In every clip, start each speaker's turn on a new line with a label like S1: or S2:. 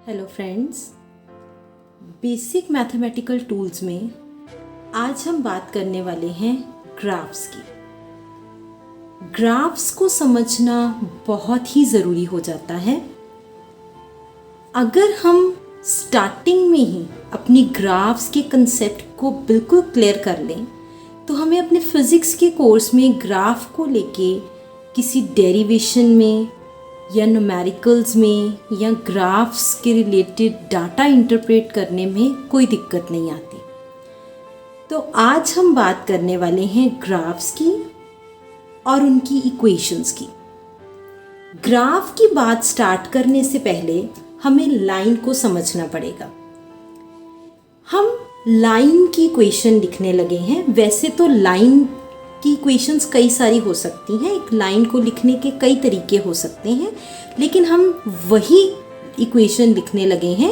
S1: Hello friends, basic mathematical tools में आज हम बात करने वाले हैं ग्राफ्स की। ग्राफ्स को समझना बहुत ही ज़रूरी हो जाता है। अगर हम स्टार्टिंग में ही अपनी ग्राफ्स के कंसेप्ट को बिल्कुल क्लियर कर लें तो हमें अपने फिज़िक्स के कोर्स में ग्राफ को लेके किसी डेरिवेशन में या न्यूमेरिकल्स में या ग्राफ्स के रिलेटेड डाटा इंटरप्रेट करने में कोई दिक्कत नहीं आती। तो आज हम बात करने वाले हैं ग्राफ्स की और उनकी इक्वेशंस की। ग्राफ की बात स्टार्ट करने से पहले हमें लाइन को समझना पड़ेगा। हम लाइन की इक्वेशन लिखने लगे हैं। वैसे तो लाइन की इक्वेशंस कई सारी हो सकती हैं, एक लाइन को लिखने के कई तरीके हो सकते हैं, लेकिन हम वही इक्वेशन लिखने लगे हैं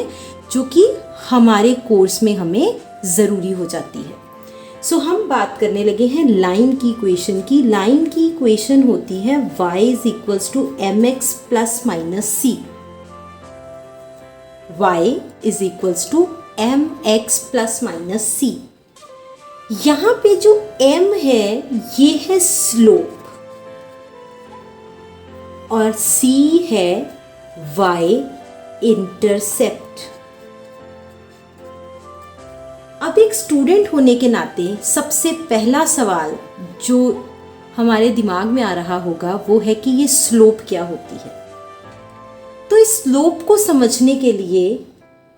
S1: जो कि हमारे कोर्स में हमें ज़रूरी हो जाती है। सो हम बात करने लगे हैं लाइन की इक्वेशन की। लाइन की इक्वेशन होती है y is equals to mx plus minus c. y is equals to mx plus minus c. यहाँ पे जो m है ये है स्लोप और c है y इंटरसेप्ट। अब एक स्टूडेंट होने के नाते सबसे पहला सवाल जो हमारे दिमाग में आ रहा होगा वो है कि ये स्लोप क्या होती है। तो इस स्लोप को समझने के लिए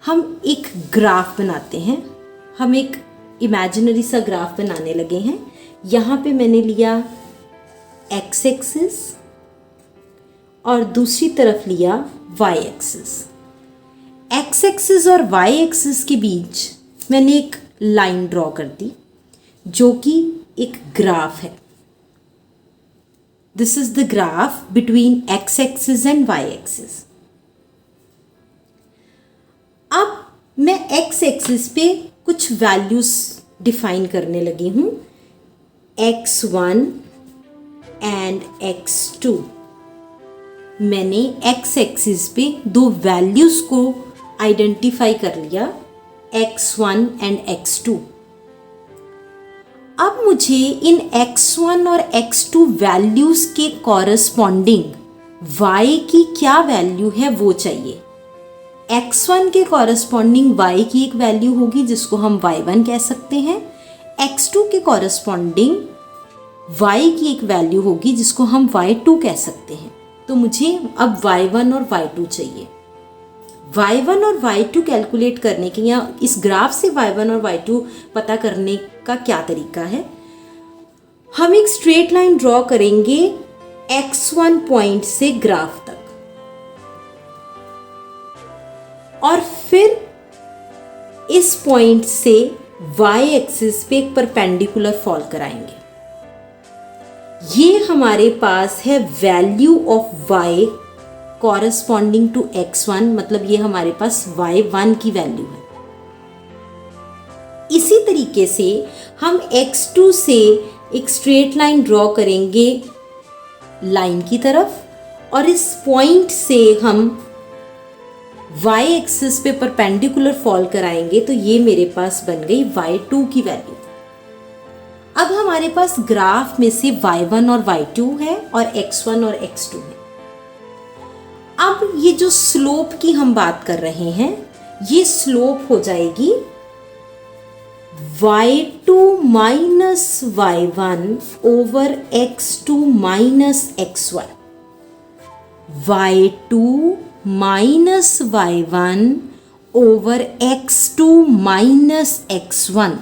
S1: हम एक ग्राफ बनाते हैं। हम एक इमेजिनरी सा ग्राफ बनाने लगे हैं। यहाँ पे मैंने लिया x एक्सिस और दूसरी तरफ लिया y एक्सिस। x एक्सिस और y एक्सिस के बीच मैंने एक लाइन ड्रॉ कर दी जो कि एक ग्राफ है। This is the graph between x axis and y axis. अब मैं x एक्सिस पे कुछ वैल्यूज डिफाइन करने लगी हूँ, x1 एंड x2। मैंने x एक्सिस पे दो वैल्यूज को आइडेंटिफाई कर लिया, x1 एंड x2। अब मुझे इन x1 और x2 वैल्यूज के कॉरस्पॉन्डिंग y की क्या वैल्यू है वो चाहिए। x1 के कॉरस्पॉन्डिंग y की एक वैल्यू होगी जिसको हम y1 कह सकते हैं। x2 के कॉरस्पॉन्डिंग y की एक वैल्यू होगी जिसको हम y2 कह सकते हैं। तो मुझे अब y1 और y2 चाहिए। y1 और y2 कैलकुलेट करने के या इस ग्राफ से y1 और y2 पता करने का क्या तरीका है। हम एक स्ट्रेट लाइन ड्रॉ करेंगे x1 पॉइंट से ग्राफ तक और फिर इस पॉइंट से y एक्सिस पे एक परपेंडिकुलर फॉल कराएंगे। ये हमारे पास है value of y corresponding to x1, मतलब ये हमारे पास y1 की वैल्यू है। इसी तरीके से हम x2 से एक स्ट्रेट लाइन ड्रॉ करेंगे लाइन की तरफ और इस पॉइंट से हम y एक्सिस पे परपेंडिकुलर फॉल कराएंगे। तो ये मेरे पास बन गई y2 की वैल्यू। अब हमारे पास ग्राफ में से y1 और y2 है और x1 और x2 है। अब ये जो स्लोप की हम बात कर रहे हैं ये स्लोप हो जाएगी y2 minus y1 over x2 minus x1। y2 minus y1 over x2 minus x1।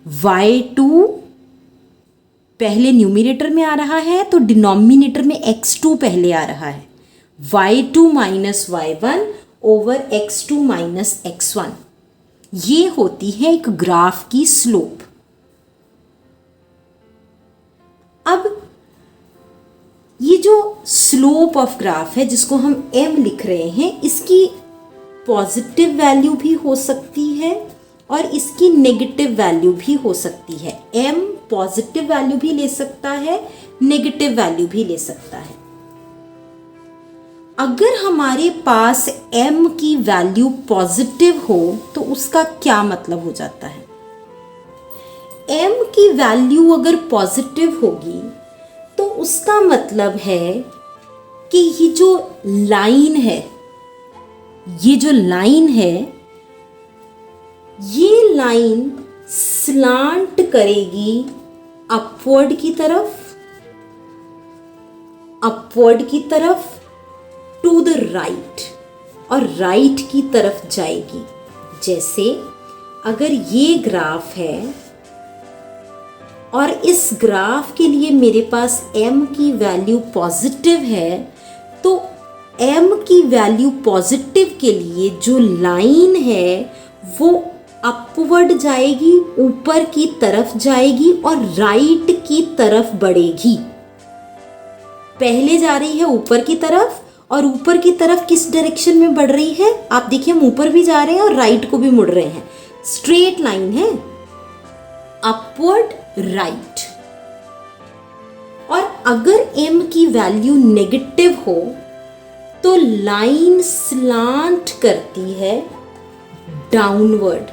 S1: y2 पहले न्यूमरेटर में आ रहा है तो डिनोमिनेटर में x2 पहले आ रहा है। y2 minus y1 over x2 minus x1। ये होती है एक ग्राफ की स्लोप। अब ये जो स्लोप ऑफ ग्राफ है जिसको हम m लिख रहे हैं, इसकी पॉजिटिव वैल्यू भी हो सकती है और इसकी नेगेटिव वैल्यू भी हो सकती है। m पॉजिटिव वैल्यू भी ले सकता है, नेगेटिव वैल्यू भी ले सकता है। अगर हमारे पास m की वैल्यू पॉजिटिव हो तो उसका क्या मतलब हो जाता है? m की वैल्यू अगर पॉजिटिव होगी तो उसका मतलब है कि ये जो लाइन है, ये लाइन स्लांट करेगी अपवर्ड की तरफ टू द राइट, और राइट की तरफ जाएगी। जैसे अगर ये ग्राफ है और इस ग्राफ के लिए मेरे पास m की वैल्यू पॉजिटिव है, तो m की वैल्यू पॉजिटिव के लिए जो लाइन है वो अपवर्ड जाएगी, ऊपर की तरफ जाएगी और राइट की तरफ बढ़ेगी। पहले जा रही है ऊपर की तरफ, और ऊपर की तरफ किस डायरेक्शन में बढ़ रही है? आप देखिए, हम ऊपर भी जा रहे हैं और राइट को भी मुड़ रहे हैं। स्ट्रेट लाइन है, अपवर्ड राइट। और अगर m की वैल्यू नेगेटिव हो तो लाइन स्लांट करती है डाउनवर्ड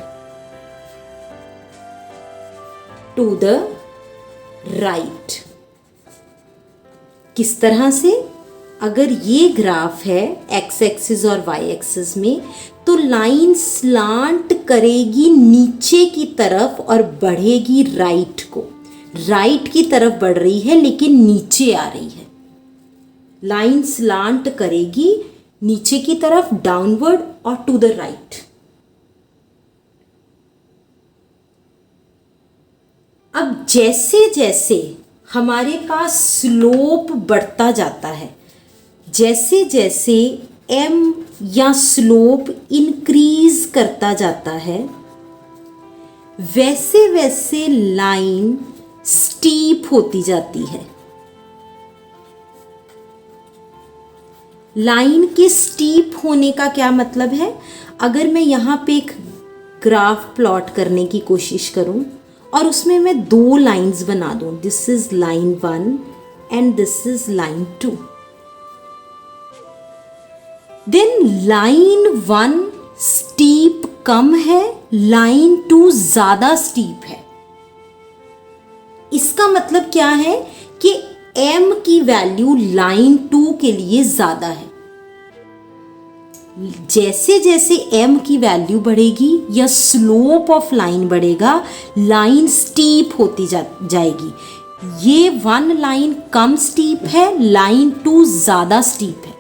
S1: टू द राइट। किस तरह से? अगर ये ग्राफ है x एक्सिस और y एक्सिस में, तो लाइन स्लांट करेगी नीचे की तरफ और बढ़ेगी राइट को। राइट की तरफ बढ़ रही है लेकिन नीचे आ रही है। लाइन स्लांट करेगी नीचे की तरफ, डाउनवर्ड और टू द राइट। अब जैसे जैसे हमारे पास स्लोप बढ़ता जाता है, जैसे जैसे m या स्लोप इंक्रीज करता जाता है, वैसे वैसे लाइन स्टीप होती जाती है। लाइन के स्टीप होने का क्या मतलब है? अगर मैं यहाँ पे एक ग्राफ प्लॉट करने की कोशिश करूं और उसमें मैं दो लाइंस बना दूं, this is line 1 and this is line 2, then line 1 steep कम है, लाइन 2 ज्यादा स्टीप है। इसका मतलब क्या है कि m की वैल्यू लाइन 2 के लिए ज्यादा है। जैसे जैसे m की वैल्यू बढ़ेगी या स्लोप ऑफ लाइन बढ़ेगा, लाइन स्टीप होती जाएगी। ये 1 लाइन कम स्टीप है, लाइन 2 ज्यादा स्टीप है।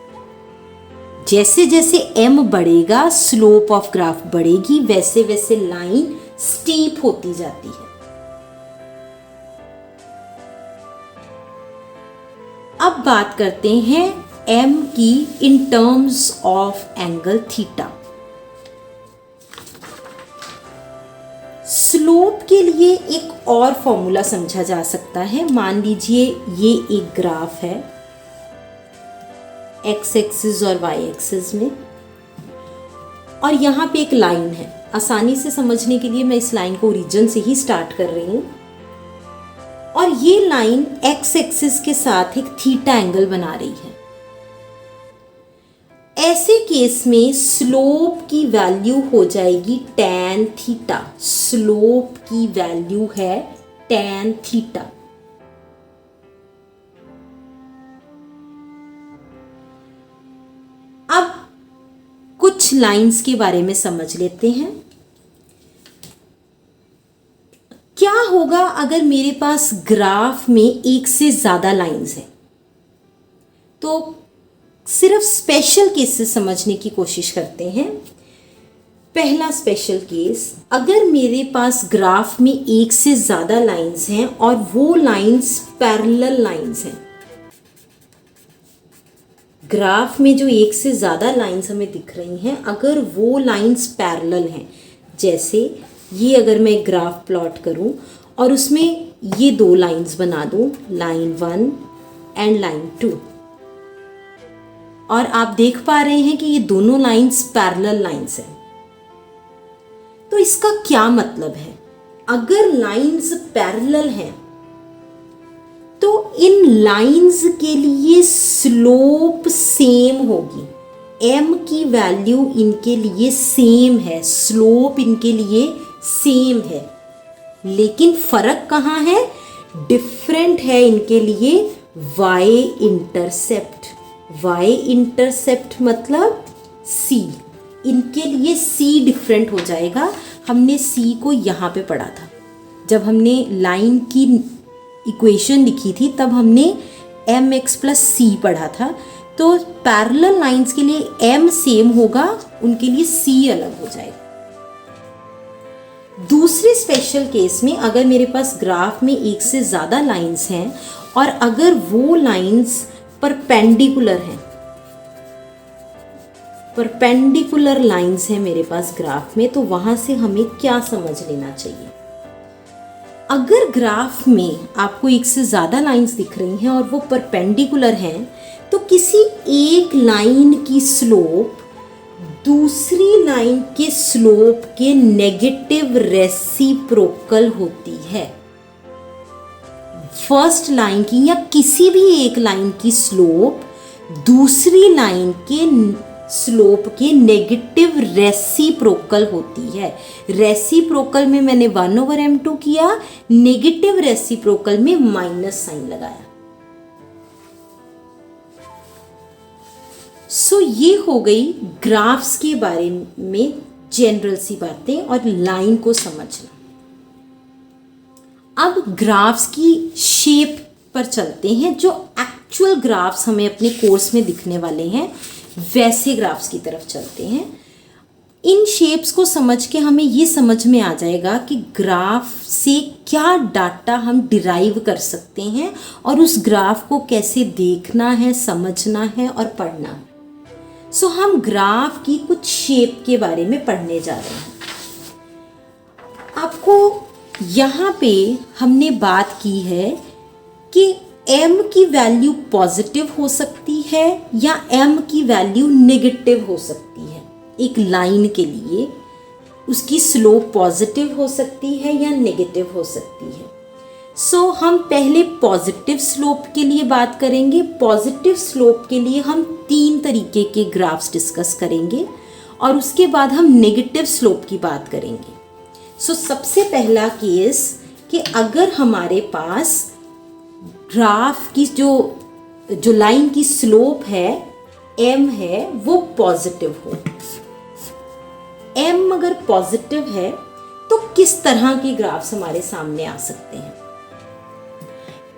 S1: जैसे जैसे m बढ़ेगा, स्लोप ऑफ ग्राफ बढ़ेगी, वैसे वैसे लाइन स्टीप होती जाती है। अब बात करते हैं m की in terms of angle theta. Slope के लिए एक और फॉर्मूला समझा जा सकता है। मान लीजिए ये एक ग्राफ है x एक्सिस और y एक्सिस में, और यहाँ पे एक लाइन है। आसानी से समझने के लिए मैं इस लाइन को ओरिजिन से ही स्टार्ट कर रही हूँ, और ये लाइन x एक्सिस के साथ एक थीटा एंगल बना रही है। ऐसे केस में स्लोप की वैल्यू हो जाएगी tan थीटा। स्लोप की वैल्यू है tan थीटा। अब कुछ लाइंस के बारे में समझ लेते हैं। क्या होगा अगर मेरे पास ग्राफ में एक से ज्यादा लाइंस हैं? तो सिर्फ स्पेशल केसेस समझने की कोशिश करते हैं। पहला स्पेशल केस, अगर मेरे पास ग्राफ में एक से ज्यादा लाइंस हैं और वो लाइंस पैरेलल लाइंस हैं। ग्राफ में जो एक से ज्यादा लाइंस हमें दिख रही हैं, अगर वो लाइंस पैरेलल हैं, जैसे ये अगर मैं ग्राफ प्लॉट करूं और उसमें ये दो लाइंस बना दूं, लाइन 1 एंड लाइन 2, और आप देख पा रहे हैं कि ये दोनों लाइंस पैरेलल लाइंस हैं। तो इसका क्या मतलब है? अगर लाइंस पैरेलल हैं तो इन लाइंस के लिए स्लोप सेम होगी, m की वैल्यू इनके लिए सेम है, स्लोप इनके लिए सेम है, लेकिन फर्क कहाँ है, डिफरेंट है इनके लिए y इंटरसेप्ट। y इंटरसेप्ट मतलब c, इनके लिए c डिफरेंट हो जाएगा। हमने c को यहाँ पे पढ़ा था, जब हमने लाइन की इक्वेशन लिखी थी तब हमने mx प्लस c पढ़ा था। तो पैरेलल लाइंस के लिए m सेम होगा, उनके लिए c अलग हो जाएगा। दूसरे स्पेशल केस में अगर मेरे पास ग्राफ में एक से ज़्यादा लाइंस हैं और अगर वो लाइंस परपेंडिकुलर हैं, परपेंडिकुलर लाइंस हैं मेरे पास ग्राफ में, तो वहाँ से हमें क्या समझ लेना चाहिए। अगर ग्राफ में आपको एक से ज़्यादा लाइंस दिख रही हैं और वो परपेंडिकुलर हैं, तो किसी एक लाइन की स्लोप दूसरी लाइन के स्लोप के नेगेटिव रेसिप्रोकल होती है। फर्स्ट लाइन की या किसी भी एक लाइन की स्लोप दूसरी लाइन के स्लोप के नेगेटिव रेसिप्रोकल होती है। रेसिप्रोकल में मैंने 1/m2 किया, नेगेटिव रेसिप्रोकल में माइनस साइन लगाया। सो ये हो गई ग्राफ्स के बारे में जनरल सी बातें और लाइन को समझना। अब ग्राफ्स की शेप पर चलते हैं, जो एक्चुअल ग्राफ्स हमें अपने कोर्स में दिखने वाले हैं वैसे ग्राफ्स की तरफ चलते हैं। इन शेप्स को समझ के हमें ये समझ में आ जाएगा कि ग्राफ से क्या डाटा हम डिराइव कर सकते हैं और उस ग्राफ को कैसे देखना है, समझना है और पढ़ना है। सो हम ग्राफ की कुछ शेप के बारे में पढ़ने जा रहे हैं। आपको यहाँ पे हमने बात की है कि m की वैल्यू पॉजिटिव हो सकती है या m की वैल्यू नेगेटिव हो सकती है। एक लाइन के लिए उसकी स्लोप पॉजिटिव हो सकती है या नेगेटिव हो सकती है। सो हम पहले पॉजिटिव स्लोप के लिए बात करेंगे। पॉजिटिव स्लोप के लिए हम 3 तरीके के ग्राफ्स डिस्कस करेंगे और उसके बाद हम नेगेटिव स्लोप की बात करेंगे। सो सबसे पहला केस कि अगर हमारे पास ग्राफ की जो लाइन की स्लोप है m है वो पॉजिटिव हो। m अगर पॉजिटिव है तो किस तरह के ग्राफ्स हमारे सामने आ सकते हैं।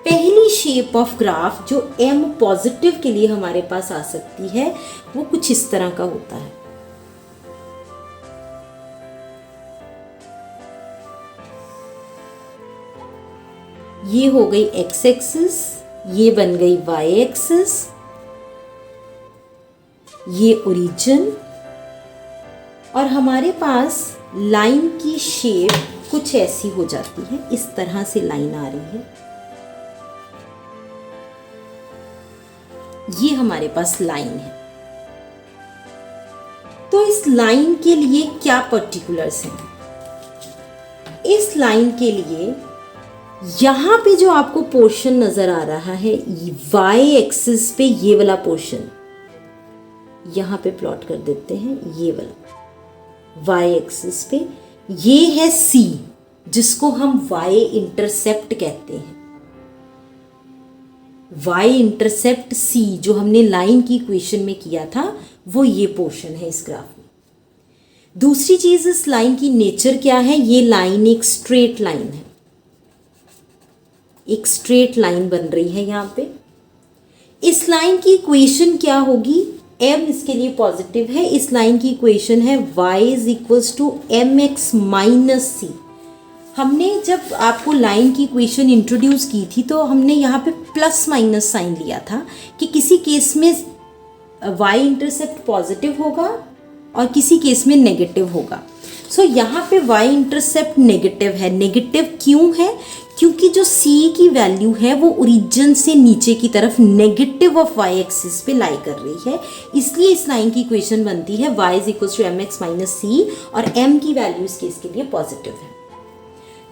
S1: पहली शेप ऑफ ग्राफ जो m पॉजिटिव के लिए हमारे पास आ सकती है वो कुछ इस तरह का होता है। ये हो गई x एक्सिस, ये बन गई y एक्सिस, ये ओरिजिन, और हमारे पास लाइन की शेप कुछ ऐसी हो जाती है। इस तरह से लाइन आ रही है, ये हमारे पास लाइन है। तो इस लाइन के लिए क्या पर्टिकुलर्स हैं? इस लाइन के लिए यहाँ पे जो आपको पोर्शन नजर आ रहा है y एक्सिस पे, ये वाला पोर्शन यहाँ पे प्लॉट कर देते हैं। ये वाला y एक्सिस पे ये है c, जिसको हम y इंटरसेप्ट कहते हैं। y इंटरसेप्ट c जो हमने लाइन की इक्वेशन में किया था वो ये पोर्शन है इस ग्राफ में। दूसरी चीज, इस लाइन की नेचर क्या है? ये लाइन एक स्ट्रेट लाइन है, एक स्ट्रेट लाइन बन रही है यहाँ पे। इस लाइन की इक्वेशन क्या होगी? m इसके लिए पॉजिटिव है। इस लाइन की इक्वेशन है y is equals to mx minus c। हमने जब आपको लाइन की इक्वेशन इंट्रोड्यूस की थी तो हमने यहाँ पे प्लस माइनस साइन लिया था कि किसी केस में y इंटरसेप्ट पॉजिटिव होगा और किसी केस में नेगेटिव होगा। सो यहाँ पे y इंटरसेप्ट नेगेटिव है। नेगेटिव क्यों है? क्योंकि जो c की वैल्यू है वो ओरिजिन से नीचे की तरफ नेगेटिव ऑफ y एक्सिस पे लाई कर रही है, इसलिए इस लाइन की इक्वेशन बनती है y is equal to mx minus c और m की वैल्यू इस केस के लिए पॉजिटिव है।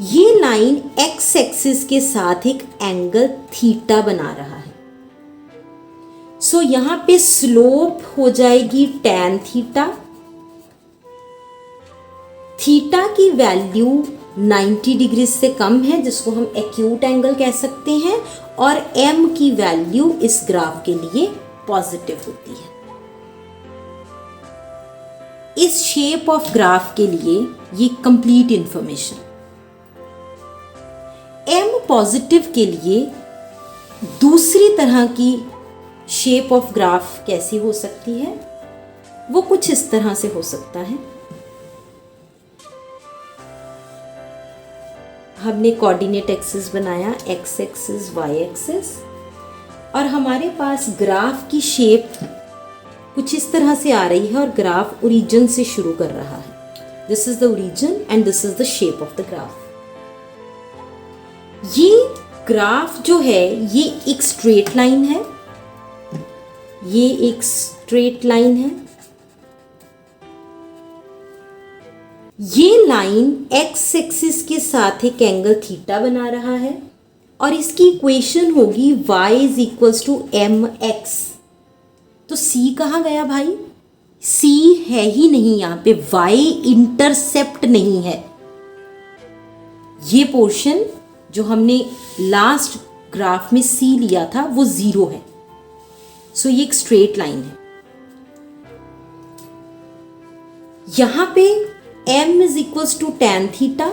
S1: ये लाइन एक्स एक्सिस के साथ एक एंगल थीटा बना रहा है। सो यहां पे स्लोप हो जाएगी tan थीटा। थीटा की वैल्यू 90 डिग्री से कम है, जिसको हम एक्यूट एंगल कह सकते हैं, और m की वैल्यू इस ग्राफ के लिए पॉजिटिव होती है। इस शेप ऑफ ग्राफ के लिए ये कंप्लीट इंफॉर्मेशन। m पॉजिटिव के लिए दूसरी तरह की शेप ऑफ ग्राफ कैसी हो सकती है? वो कुछ इस तरह से हो सकता है। हमने कोऑर्डिनेट एक्सिस बनाया, एक्स एक्सिस, वाई एक्सिस, और हमारे पास ग्राफ की शेप कुछ इस तरह से आ रही है और ग्राफ ओरिजिन से शुरू कर रहा है। This is the origin and this is the shape of the graph. ये ग्राफ जो है ये एक स्ट्रेट लाइन है, ये एक स्ट्रेट लाइन है। ये लाइन एक्स एक्सिस के साथ एक एंगल थीटा बना रहा है और इसकी इक्वेशन होगी y is equals to m x. तो c कहाँ गया भाई? c है ही नहीं यहाँ पे, y इंटरसेप्ट नहीं है। ये पोर्शन जो हमने लास्ट ग्राफ में c लिया था वो 0 है। सो ये एक स्ट्रेट लाइन है। यहां पे m is equals to tan theta.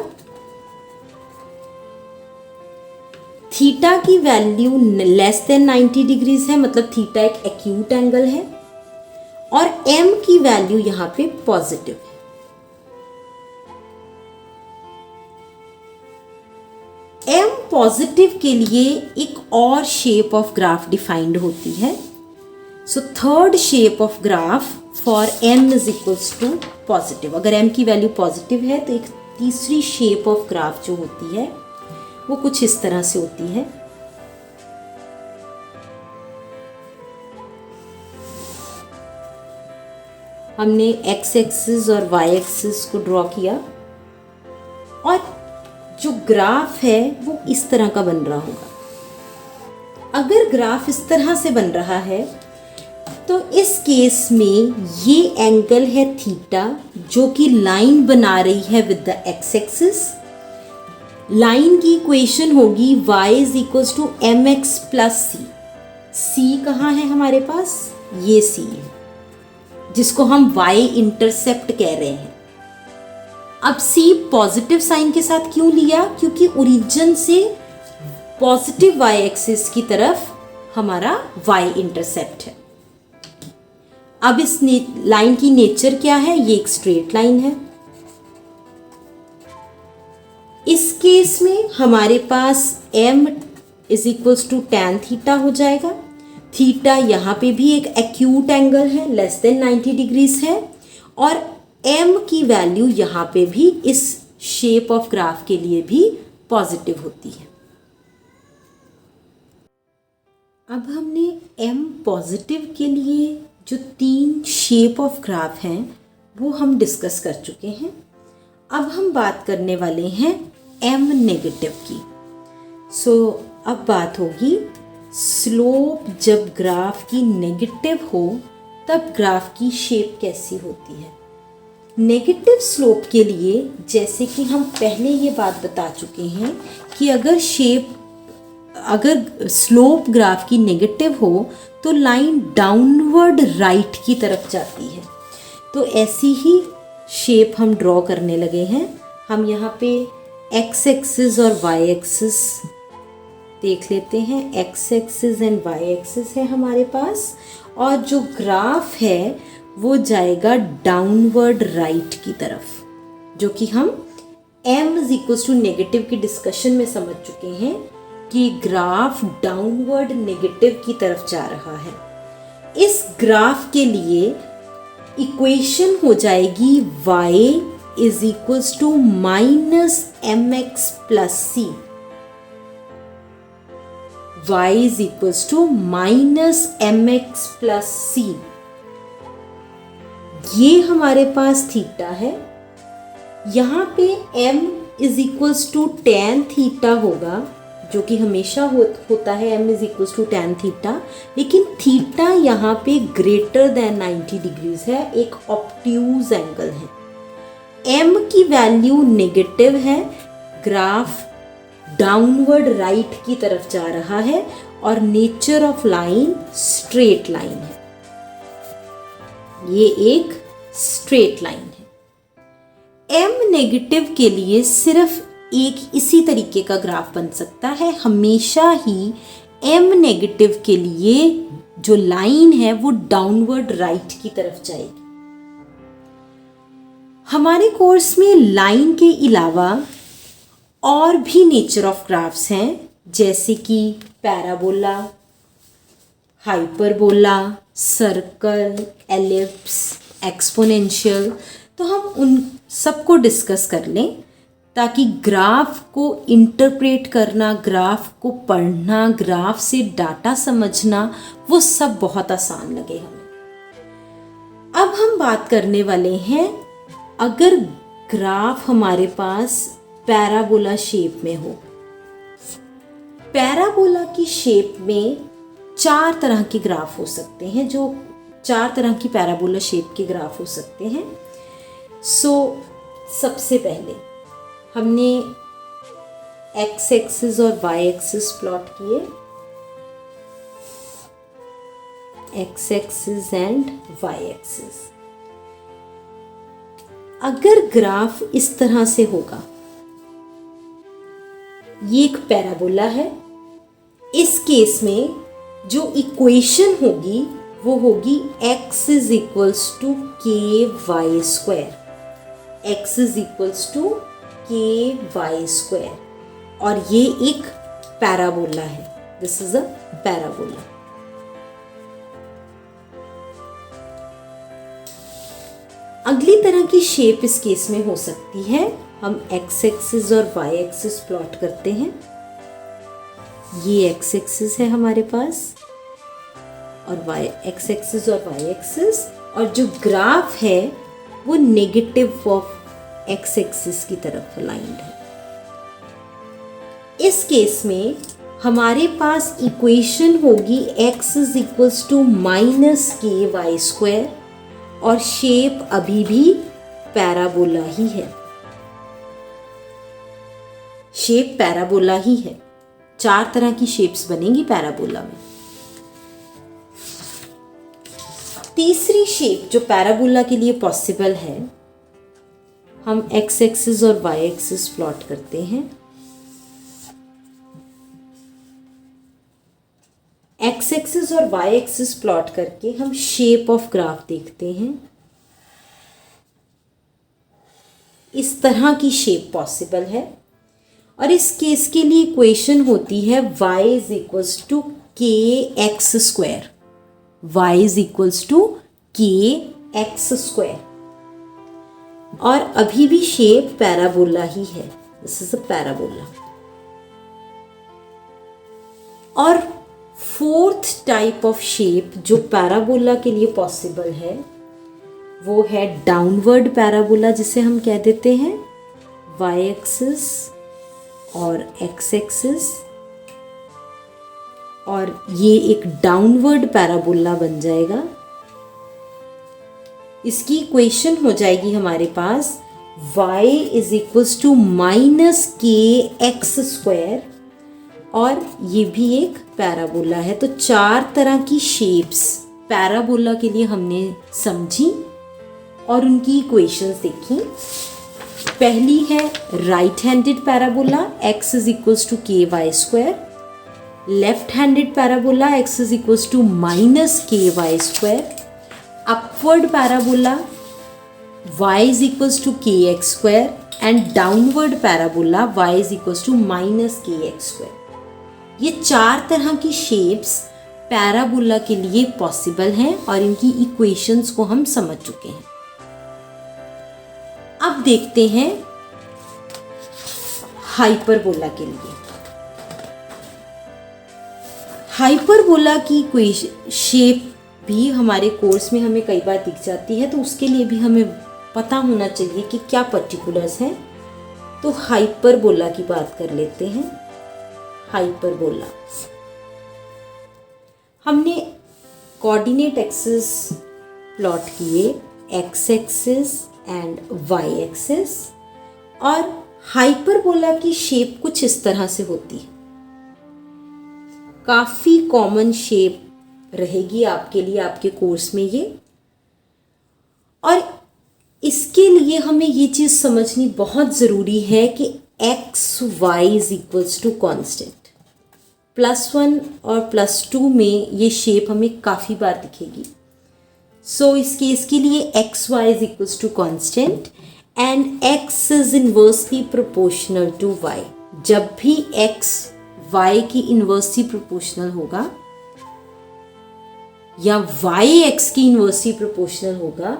S1: Theta की वैल्यू लेस देन 90 डिग्रीज है, मतलब थीटा एक एक्यूट एंगल है, और m की वैल्यू यहां पे पॉजिटिव है। m पॉजिटिव के लिए एक और शेप ऑफ ग्राफ डिफाइंड होती है। So third shape of graph for m is equals to positive. अगर m की वैल्यू पॉजिटिव है तो एक तीसरी शेप ऑफ ग्राफ जो होती है वो कुछ इस तरह से होती है। हमने x एक्सिस और y एक्सिस को ड्रॉ किया और जो ग्राफ है वो इस तरह का बन रहा होगा। अगर ग्राफ इस तरह से बन रहा है तो इस केस में ये एंगल है थीटा, जो कि लाइन बना रही है with the x axis. Line की इक्वेशन होगी y is equals to m x plus सी। सी कहाँ है हमारे पास? ये सी है, जिसको हम y इंटरसेप्ट कह रहे हैं। अब c पॉजिटिव साइन के साथ क्यों लिया? क्योंकि ओरिजिन से पॉजिटिव y एक्सिस की तरफ हमारा y इंटरसेप्ट है। अब इस लाइन की नेचर क्या है? ये एक स्ट्रेट लाइन है। इस केस में हमारे पास m is equals to tan theta हो जाएगा। थीटा यहाँ पे भी एक एक्यूट एंगल है, लेस देन 90 डिग्रीज है, और m की वैल्यू यहाँ पे भी इस शेप ऑफ ग्राफ के लिए भी पॉजिटिव होती है। अब हमने m पॉजिटिव के लिए जो 3 शेप ऑफ ग्राफ हैं वो हम डिस्कस कर चुके हैं। अब हम बात करने वाले हैं m नेगेटिव की। सो अब बात होगी स्लोप जब ग्राफ की नेगेटिव हो तब ग्राफ की शेप कैसी होती है। नेगेटिव स्लोप के लिए जैसे कि हम पहले ये बात बता चुके हैं कि अगर स्लोप ग्राफ की नेगेटिव हो तो लाइन डाउनवर्ड राइट की तरफ जाती है। तो ऐसी ही शेप हम ड्रॉ करने लगे हैं। हम यहाँ पे एक्स एक्सिस और वाई एक्सिस देख लेते हैं। X axis and y axis है हमारे पास, और जो ग्राफ है वो जाएगा डाउनवर्ड राइट की तरफ, जो कि हम m is equals to negative की डिस्कशन में समझ चुके हैं कि ग्राफ डाउनवर्ड नेगेटिव की तरफ जा रहा है। इस ग्राफ के लिए इक्वेशन हो जाएगी y is equals to minus m x plus c. y is equals to minus m x plus c. ये हमारे पास थीटा है। यहाँ पे m is equals to tan theta होगा, जो कि हमेशा होता है m is equals to tan theta, लेकिन थीटा यहाँ पे ग्रेटर देन 90 डिग्रीज है, एक ऑब्ट्यूज एंगल है। m की वैल्यू नेगेटिव है, ग्राफ डाउनवर्ड राइट की तरफ जा रहा है और nature of line straight line है, ये एक स्ट्रेट लाइन है। m नेगेटिव के लिए सिर्फ एक इसी तरीके का ग्राफ बन सकता है, हमेशा ही m नेगेटिव के लिए जो लाइन है वो डाउनवर्ड राइट की तरफ जाएगी। हमारे कोर्स में लाइन के अलावा और भी नेचर ऑफ ग्राफ्स हैं, जैसे कि parabola, hyperbola, circle, ellipse, exponential. तो हम उन सबको डिस्कस कर लें ताकि ग्राफ को इंटरप्रेट करना, ग्राफ को पढ़ना, ग्राफ से डाटा समझना वो सब बहुत आसान लगे हमें। अब हम बात करने वाले हैं, अगर ग्राफ हमारे पास पैराबोला शेप में हो। पैराबोला की शेप में 4 तरह के ग्राफ हो सकते हैं, जो 4 तरह की पैराबोला शेप के ग्राफ हो सकते हैं। सबसे पहले हमने x एक्सिस और y एक्सिस प्लॉट किए, x axis and y axis. अगर ग्राफ इस तरह से होगा, ये एक पैराबोला है, इस केस में जो इक्वेशन होगी वो होगी x is equals to k y square, x is equals to k y square, और ये एक पैराबोला है, दिस इज अ पैराबोला। अगली तरह की शेप इस केस में हो सकती है, हम x एक्सिस और y एक्सिस प्लॉट करते हैं, ये x एक्सिस है हमारे पास और x एक्सिस और y एक्सिस, और जो ग्राफ है वो नेगेटिव ऑफ x एक्सिस की तरफ अलाइंड है। इस केस में हमारे पास इक्वेशन होगी x is equals to minus k y square, और शेप अभी भी पैराबोला ही है, शेप पैराबोला ही है। 4 तरह की शेप्स बनेंगी पैराबोला में। तीसरी शेप जो पैराबोला के लिए पॉसिबल है, हम x एक्सिस और y एक्सिस प्लॉट करते हैं। x एक्सिस और y एक्सिस प्लॉट करके हम शेप ऑफ ग्राफ देखते हैं। इस तरह की शेप पॉसिबल है, और इस केस के लिए इक्वेशन होती है y is equals to k x square, y is equals to k x square, और अभी भी शेप पैराबोला ही है, दिस इज अ पैराबोला। और 4th टाइप ऑफ शेप जो पैराबोला के लिए पॉसिबल है वो है डाउनवर्ड पैराबोला, जिसे हम कह देते हैं y एक्सिस और x एक्सिस, और ये एक डाउनवर्ड पैराबोला बन जाएगा। इसकी इक्वेशन हो जाएगी हमारे पास y is equals to minus k x square, और ये भी एक पैराबोला है। तो 4 तरह की शेप्स पैराबोला के लिए हमने समझी और उनकी इक्वेशंस देखी। पहली है right handed parabola, x is equals to k y square. Left handed parabola, x is equals to minus k y square. Upward parabola, y is equals to k x square, and downward parabola y is equals to minus k x square. ये 4 तरह की shapes parabola के लिए possible हैं और इनकी equations को हम समझ चुके हैं। अब देखते हैं हाइपरबोला के लिए। हाइपरबोला की शेप भी हमारे कोर्स में हमें कई बार दिख जाती है, तो उसके लिए भी हमें पता होना चाहिए कि क्या पर्टिकुलर्स हैं। तो हाइपरबोला की बात कर लेते हैं। हाइपरबोला, हमने कोऑर्डिनेट एक्सिस प्लॉट किए, x axis and y axis, और हाइपरबोला की शेप कुछ इस तरह से होती है। काफ़ी कॉमन शेप रहेगी आपके लिए आपके कोर्स में ये, और इसके लिए हमें ये चीज़ समझनी बहुत ज़रूरी है कि x y is equals to constant. +1 और +2 में ये शेप हमें काफ़ी बार दिखेगी। सो इस केस के लिए x y is equals to constant and x is inversely proportional to y. जब भी एक्स वाई की इन्वर्सली प्रोपोर्शनल होगा या वाई एक्स की इन्वर्सली प्रोपोर्शनल होगा,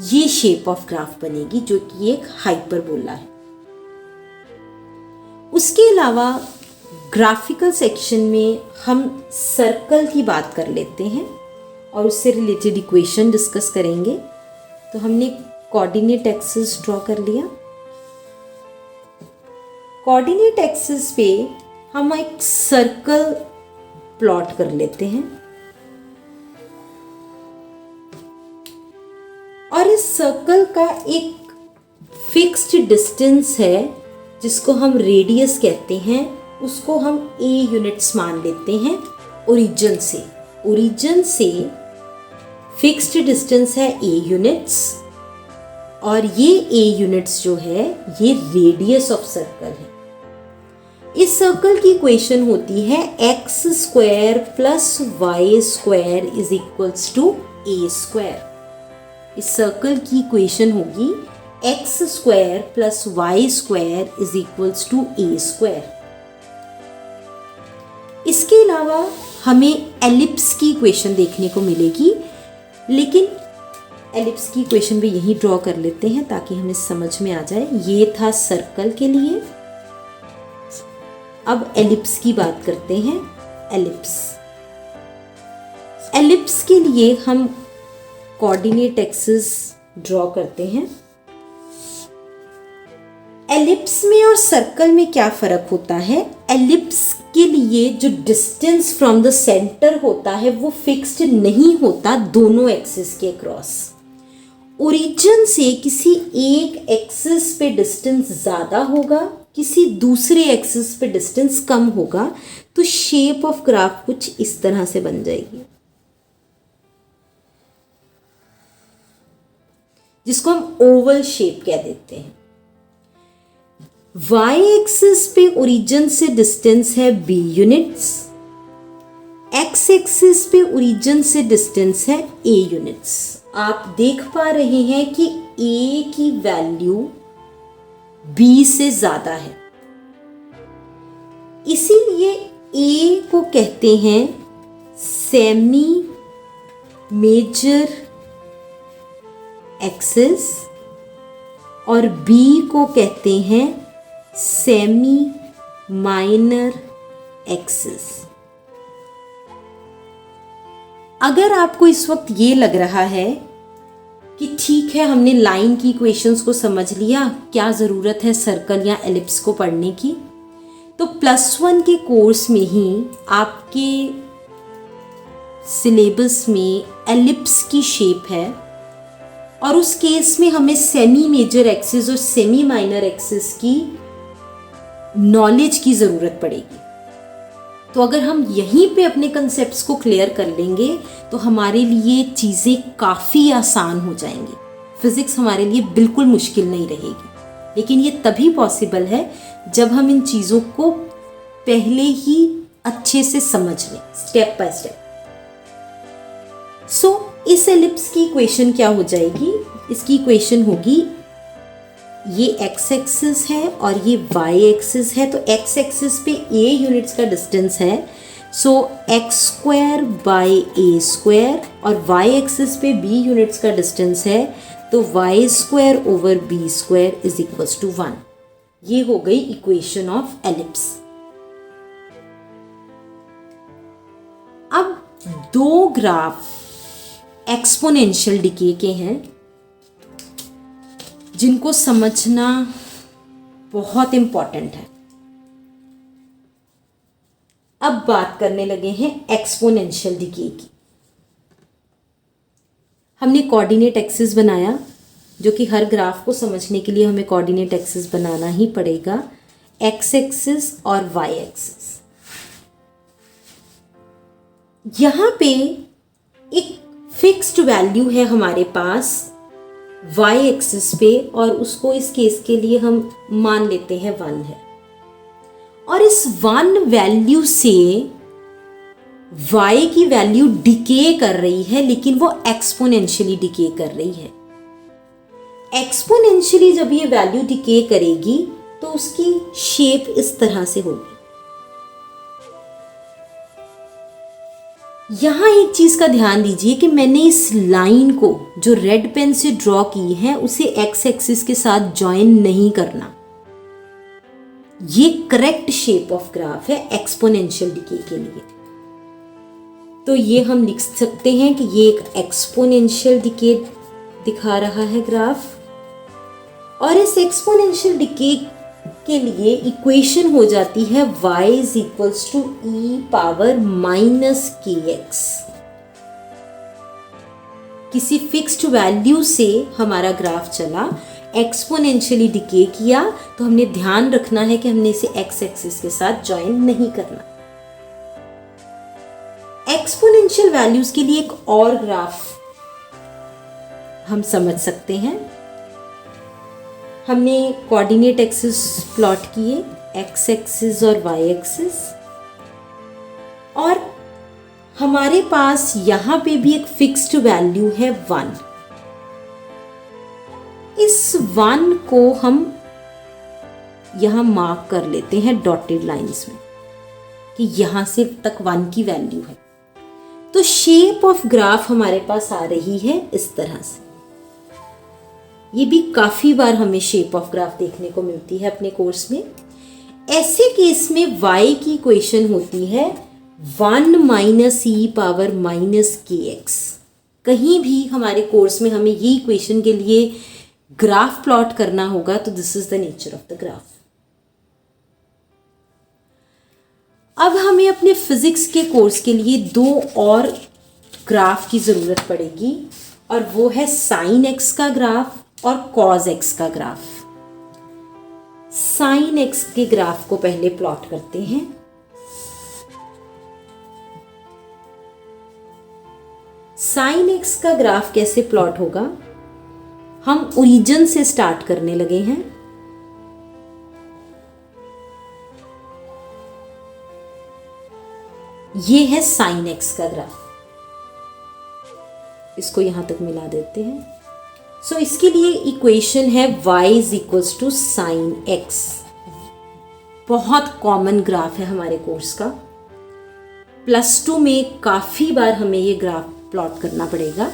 S1: ये शेप ऑफ ग्राफ बनेगी जो कि एक हाइपरबोला है। उसके अलावा ग्राफिकल सेक्शन में हम सर्कल की बात कर लेते हैं और उससे रिलेटेड इक्वेशन डिस्कस करेंगे। तो हमने कोऑर्डिनेट एक्सिस ड्रॉ कर लिया। कोऑर्डिनेट एक्सिस पे हम एक सर्कल प्लॉट कर लेते हैं और इस सर्कल का एक फिक्स्ड डिस्टेंस है जिसको हम रेडियस कहते हैं, उसको हम a यूनिट्स मान लेते हैं ओरिजिन से। ओरिजिन से फिक्स्ड डिस्टेंस है a यूनिट्स और ये a यूनिट्स जो है ये रेडियस ऑफ सर्कल है। इस सर्कल की इक्वेशन होती है x square plus y square is equals to a square. इस सर्कल की इक्वेशन होगी x square plus y square is equals to a square. इसके अलावा हमें एलिप्स की इक्वेशन देखने को मिलेगी, लेकिन एलिप्स की इक्वेशन भी यहीं ड्रॉ कर लेते हैं ताकि हमें समझ में आ जाए। ये था सर्कल के लिए। अब एलिप्स की बात करते हैं। एलिप्स के लिए हम कोऑर्डिनेट एक्सिस ड्रॉ करते हैं। एलिप्स में और सर्कल में क्या फर्क होता है? एलिप्स के लिए जो डिस्टेंस फ्रॉम द सेंटर होता है वो फिक्स्ड नहीं होता दोनों एक्सिस के क्रॉस। ओरिजिन से किसी एक एक्सिस पे डिस्टेंस ज़्यादा होगा, किसी दूसरे एक्सिस पे डिस्टेंस कम होगा, तो शेप ऑफ ग्राफ कुछ इस तरह से बन जाएगी, जिसको हम ओवल शेप कह देते हैं। y एक्सिस पे ओरिजिन से डिस्टेंस है b यूनिट्स, x एक्सिस पे ओरिजिन से डिस्टेंस है a यूनिट्स। आप देख पा रहे हैं कि a की वैल्यू b से ज्यादा है, इसीलिए a को कहते हैं सेमी मेजर एक्सिस और b को कहते हैं सेमी माइनर एक्सिस। अगर आपको इस वक्त ये लग रहा है कि ठीक है हमने लाइन की इक्वेशंस को समझ लिया, क्या ज़रूरत है सर्कल या एलिप्स को पढ़ने की, तो +1 के कोर्स में ही आपके सिलेबस में एलिप्स की शेप है और उस केस में हमें सेमी मेजर एक्सिस और सेमी माइनर एक्सिस की नॉलेज की ज़रूरत पड़ेगी। तो अगर हम यहीं पे अपने कंसेप्ट्स को क्लियर कर लेंगे तो हमारे लिए चीज़ें काफ़ी आसान हो जाएंगी। फिज़िक्स हमारे लिए बिल्कुल मुश्किल नहीं रहेगी, लेकिन ये तभी पॉसिबल है जब हम इन चीज़ों को पहले ही अच्छे से समझ लें, स्टेप बाय स्टेप। सो इस एलिप्स की इक्वेशन क्या हो जाएगी? इसकी इक्वेशन होगी, ये x एक्सिस है और ये y एक्सिस है, तो x एक्सिस पे a यूनिट्स का डिस्टेंस है, so x square by a square, और y एक्सिस पे b यूनिट्स का डिस्टेंस है, तो y square over b square is equals to 1। ये हो गई इक्वेशन ऑफ एलिप्स। अब दो ग्राफ एक्सपोनेंशियल डिके के हैं जिनको समझना बहुत इम्पॉर्टेंट है। अब बात करने लगे हैं एक्सपोनेंशियल डिके की। हमने कोऑर्डिनेट एक्सिस बनाया, जो कि हर ग्राफ को समझने के लिए हमें कोऑर्डिनेट एक्सिस बनाना ही पड़ेगा, एक्स एक्सिस और वाई एक्सिस। यहाँ पे एक फिक्स्ड वैल्यू है हमारे पास वाई एक्सिस पे, और उसको इस केस के लिए हम मान लेते हैं 1 है। और इस 1 वैल्यू से y की वैल्यू डिके कर रही है, लेकिन वो एक्सपोनेंशियली डिके कर रही है। एक्सपोनेंशियली जब ये वैल्यू डिके करेगी तो उसकी शेप इस तरह से होगी। यहां एक चीज का ध्यान दीजिए कि मैंने इस लाइन को जो रेड पेन से ड्रॉ की है उसे एक्स एक्सिस के साथ ज्वाइन नहीं करना। ये करेक्ट शेप ऑफ ग्राफ है एक्सपोनेंशियल डिके के लिए। तो ये हम लिख सकते हैं कि ये एक एक्सपोनेंशियल डिके दिखा रहा है ग्राफ, और इस एक्सपोनेंशियल डिके के लिए इक्वेशन हो जाती है y is equals to e power minus kx। किसी फिक्स्ड वैल्यू से हमारा ग्राफ चला, एक्सपोनेंशियली डिके किया, तो हमने ध्यान रखना है कि हमने इसे एक्स एक्सिस के साथ ज्वाइन नहीं करना। एक्सपोनेंशियल वैल्यूज के लिए एक और ग्राफ हम समझ सकते हैं। हमने कोऑर्डिनेट एक्सिस प्लॉट किए, एक्स एक्सिस और वाई एक्सिस, और हमारे पास यहां पे भी एक फिक्स्ड वैल्यू है 1। इस 1 को हम यहां मार्क कर लेते हैं डॉटेड लाइंस में कि यहां से तक 1 की वैल्यू है। तो शेप ऑफ ग्राफ हमारे पास आ रही है इस तरह से। ये भी काफी बार हमें शेप ऑफ ग्राफ देखने को मिलती है अपने कोर्स में। ऐसे केस में y की इक्वेशन होती है 1 माइनस ई पावर माइनस के एक्स। कहीं भी हमारे कोर्स में हमें ये इक्वेशन के लिए ग्राफ प्लॉट करना होगा तो this is the nature of the graph. अब हमें अपने फिजिक्स के कोर्स के लिए 2 और ग्राफ की ज़रूरत पड़ेगी, और वो है साइन एक्स का ग्राफ और कॉज एक्स का ग्राफ। साइन एक्स के ग्राफ को पहले प्लॉट करते हैं। साइन एक्स का ग्राफ कैसे प्लॉट होगा, हम ओरिजिन से स्टार्ट करने लगे हैं। ये है साइन एक्स का ग्राफ, इसको यहां तक मिला देते हैं। सो इसके लिए इक्वेशन है y is equals to sine x. बहुत कॉमन ग्राफ है हमारे कोर्स का। +2 में काफी बार हमें ये ग्राफ प्लॉट करना पड़ेगा।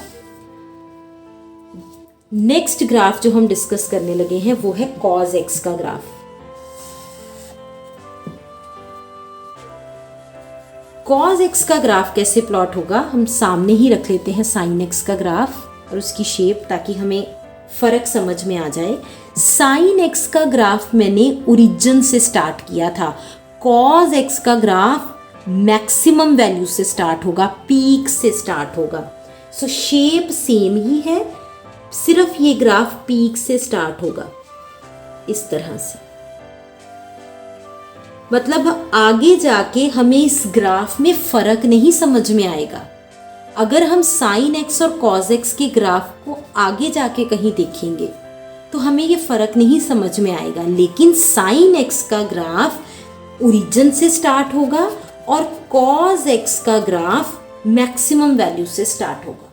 S1: नेक्स्ट ग्राफ जो हम डिस्कस करने लगे हैं वो है कॉज एक्स का ग्राफ। कॉज एक्स का ग्राफ कैसे प्लॉट होगा, हम सामने ही रख लेते हैं साइन एक्स का ग्राफ और उसकी शेप, ताकि हमें फर्क समझ में आ जाए। साइन एक्स का ग्राफ मैंने ओरिजिन से स्टार्ट किया था। कॉज एक्स का ग्राफ मैक्सिमम वैल्यू से स्टार्ट होगा, पीक से स्टार्ट होगा। सो शेप सेम ही है, सिर्फ ये ग्राफ पीक से स्टार्ट होगा इस तरह से। मतलब आगे जाके हमें इस ग्राफ में फर्क नहीं समझ में आएगा। अगर हम साइन एक्स और कॉज एक्स के ग्राफ को आगे जाके कहीं देखेंगे तो हमें ये फर्क नहीं समझ में आएगा, लेकिन साइन एक्स का ग्राफ ओरिजिन से स्टार्ट होगा और कॉज एक्स का ग्राफ मैक्सिमम वैल्यू से स्टार्ट होगा।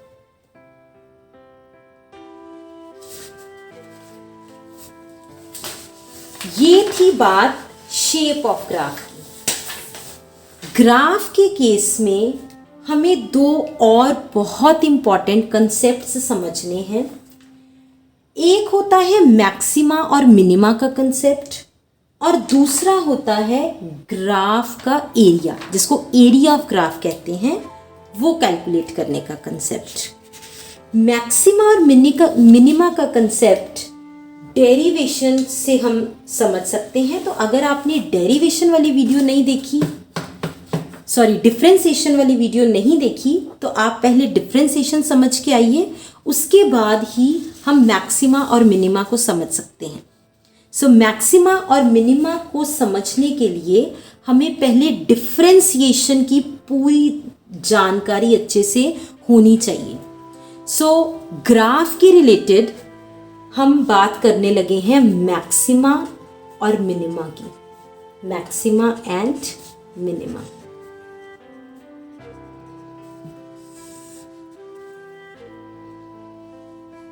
S1: ये थी बात शेप ऑफ ग्राफ की। ग्राफ के केस में हमें 2 और बहुत इंपॉर्टेंट कंसेप्ट्स समझने हैं। एक होता है मैक्सिमा और मिनिमा का कंसेप्ट, और दूसरा होता है ग्राफ का एरिया, जिसको एरिया ऑफ ग्राफ कहते हैं, वो कैलकुलेट करने का कंसेप्ट। मैक्सिमा और मिनिमा का कंसेप्ट डेरिवेशन से हम समझ सकते हैं। तो अगर आपने डेरिवेशन वाली वीडियो नहीं देखी, डिफरेंशिएशन वाली वीडियो नहीं देखी, तो आप पहले डिफरेंशिएशन समझ के आइए, उसके बाद ही हम मैक्सिमा और मिनिमा को समझ सकते हैं। सो मैक्सिमा और मिनिमा को समझने के लिए हमें पहले डिफरेंशिएशन की पूरी जानकारी अच्छे से होनी चाहिए। सो ग्राफ के रिलेटेड हम बात करने लगे हैं मैक्सिमा और मिनिमा की, मैक्सिमा एंड मिनिमा।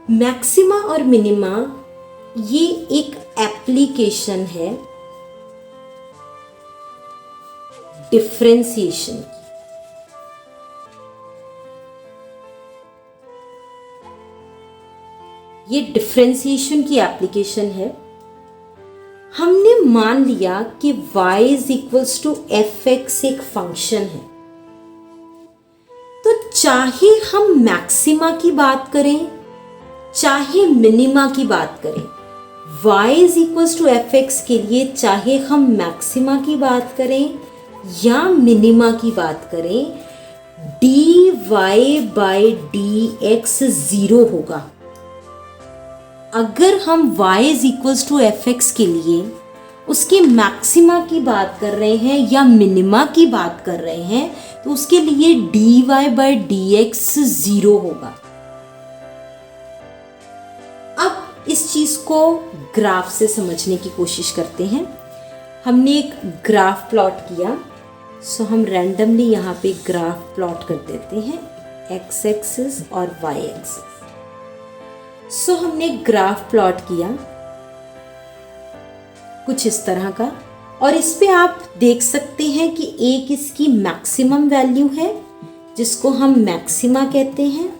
S1: मैक्सिमा और मिनिमा ये एक एप्लीकेशन है डिफरेंशिएशन की। ये डिफरेंशिएशन की एप्लीकेशन है। हमने मान लिया कि y is equals to f x एक फंक्शन है, तो चाहे हम मैक्सिमा की बात करें चाहे मिनिमा की बात करें, y is equals to f x के लिए चाहे हम मैक्सिमा की बात करें या मिनिमा की बात करें, dy बाई डी एक्स 0 होगा। अगर हम y is equals to f x के लिए उसके मैक्सिमा की बात कर रहे हैं या मिनिमा की बात कर रहे हैं, तो उसके लिए dy बाई डी एक्स 0 होगा। अब इस चीज को ग्राफ से समझने की कोशिश करते हैं। हमने एक ग्राफ प्लॉट किया, सो हम रैंडमली यहाँ पे ग्राफ प्लॉट कर देते हैं, x एक्सिस और y एक्सिस। सो हमने ग्राफ प्लॉट किया कुछ इस तरह का, और इस पे आप देख सकते हैं कि एक इसकी मैक्सिमम वैल्यू है जिसको हम मैक्सिमा कहते हैं,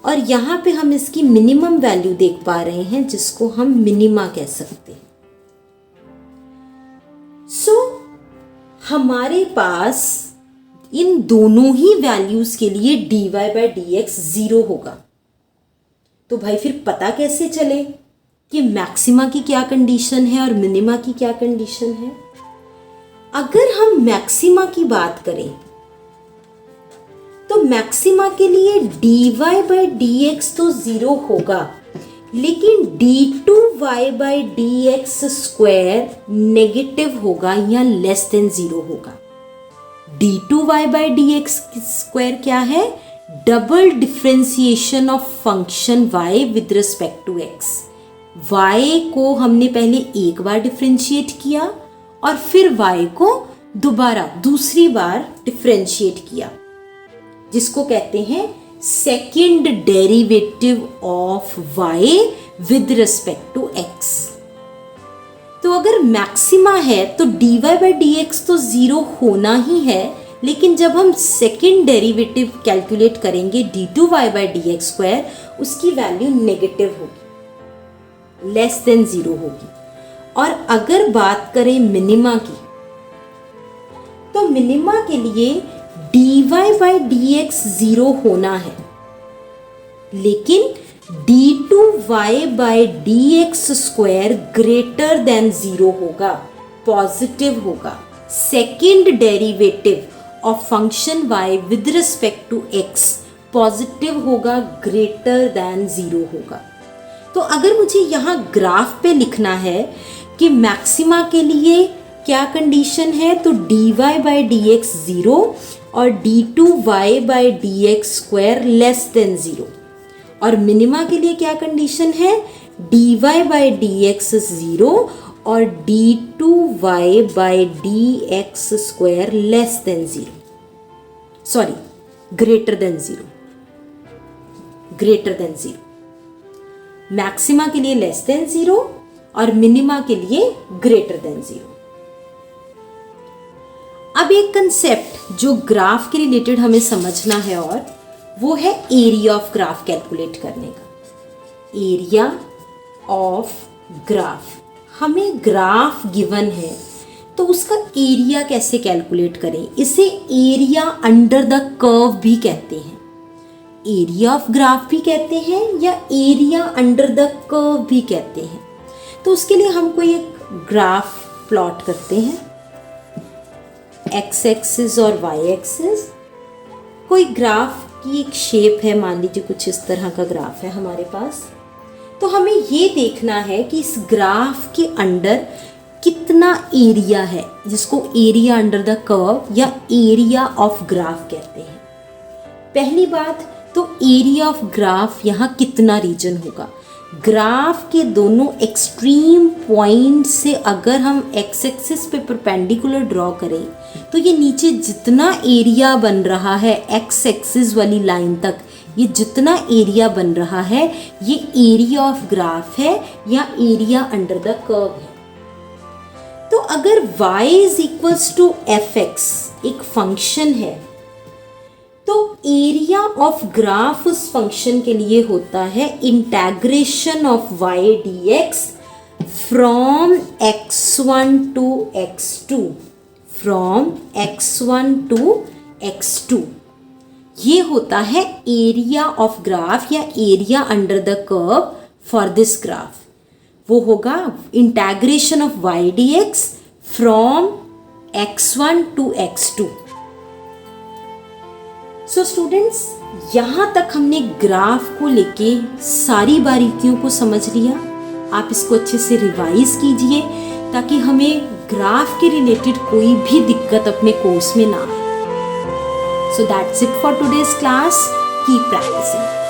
S1: और यहाँ पे हम इसकी मिनिमम वैल्यू देख पा रहे हैं जिसको हम मिनिमा कह सकते हैं। सो हमारे पास इन दोनों ही वैल्यूज के लिए dy बाई डी एक्स 0 होगा। तो भाई फिर पता कैसे चले कि मैक्सिमा की क्या कंडीशन है और मिनिमा की क्या कंडीशन है? अगर हम मैक्सिमा की बात करें तो मैक्सिमा के लिए dy बाई डी एक्स तो 0 होगा, लेकिन d2y by d x square negative होगा या लेस देन 0 होगा। d2y by d x square क्या है? Double differentiation of function y with respect to x। y को हमने पहले एक बार डिफरेंशिएट किया और फिर y को दोबारा दूसरी बार डिफरेंशिएट किया, जिसको कहते हैं second derivative of y with respect to x। तो अगर मैक्सिमा है तो dy बाई डी एक्स तो 0 होना ही है, लेकिन जब हम सेकेंड डेरिवेटिव कैलकुलेट करेंगे d2y by d x square, उसकी वैल्यू नेगेटिव होगी, लेस देन 0 होगी। और अगर बात करें मिनिमा की, तो मिनिमा के लिए dy बाई डी एक्स 0 होना है, लेकिन d2y by d x square greater than 0 होगा, पॉजिटिव होगा। Second derivative of function y with respect to x positive होगा, ग्रेटर देन 0 होगा। तो अगर मुझे यहाँ ग्राफ पे लिखना है कि मैक्सिमा के लिए क्या कंडीशन है, तो dy बाई डी एक्स 0 और d2y by d x square less than 0, और मिनिमा के लिए क्या कंडीशन है? dy बाई डी एक्स 0 और d2y by d x square less than 0, sorry greater than 0, greater than 0। Maxima के लिए लेस देन 0 और मिनिमा के लिए ग्रेटर देन 0। अब एक कंसेप्ट जो ग्राफ के रिलेटेड हमें समझना है, और वो है एरिया ऑफ ग्राफ कैलकुलेट करने का। एरिया ऑफ ग्राफ, हमें ग्राफ गिवन है तो उसका एरिया कैसे कैलकुलेट करें? इसे एरिया अंडर द कर्व भी कहते हैं, एरिया ऑफ ग्राफ भी कहते हैं या एरिया अंडर द कर्व भी कहते हैं। तो उसके लिए हम कोई एक ग्राफ प्लॉट करते हैं, एक्स एक्सिस और वाई एक्सिस। कोई ग्राफ की एक शेप है, मान लीजिए कुछ इस तरह का ग्राफ है हमारे पास। तो हमें ये देखना है कि इस ग्राफ के अंडर कितना एरिया है, जिसको एरिया अंडर द कर्व या एरिया ऑफ ग्राफ कहते हैं। पहली बात तो एरिया ऑफ ग्राफ यहाँ कितना रीजन होगा। ग्राफ के दोनों एक्सट्रीम पॉइंट से अगर हम एक्स एक्सिस पे परपेंडिकुलर ड्रॉ करें तो ये नीचे जितना एरिया बन रहा है एक्स एक्सिस वाली लाइन तक, ये जितना एरिया बन रहा है ये एरिया ऑफ ग्राफ है या एरिया अंडर द कर्व है। तो अगर y is equals to f x एक फंक्शन है तो एरिया ऑफ ग्राफ उस फंक्शन के लिए होता है integration of y dx from x1 to x2, from x1 to x2। ये होता है एरिया ऑफ ग्राफ या area under the curve for this graph. वो होगा integration of y dx from x1 to x2। So students, यहाँ तक हमने graph को लेके सारी बारीकियों को समझ लिया। आप इसको अच्छे से रिवाइज कीजिए ताकि हमें ग्राफ के रिलेटेड कोई भी दिक्कत अपने कोर्स में ना आए। So that's it for today's class. Keep practicing.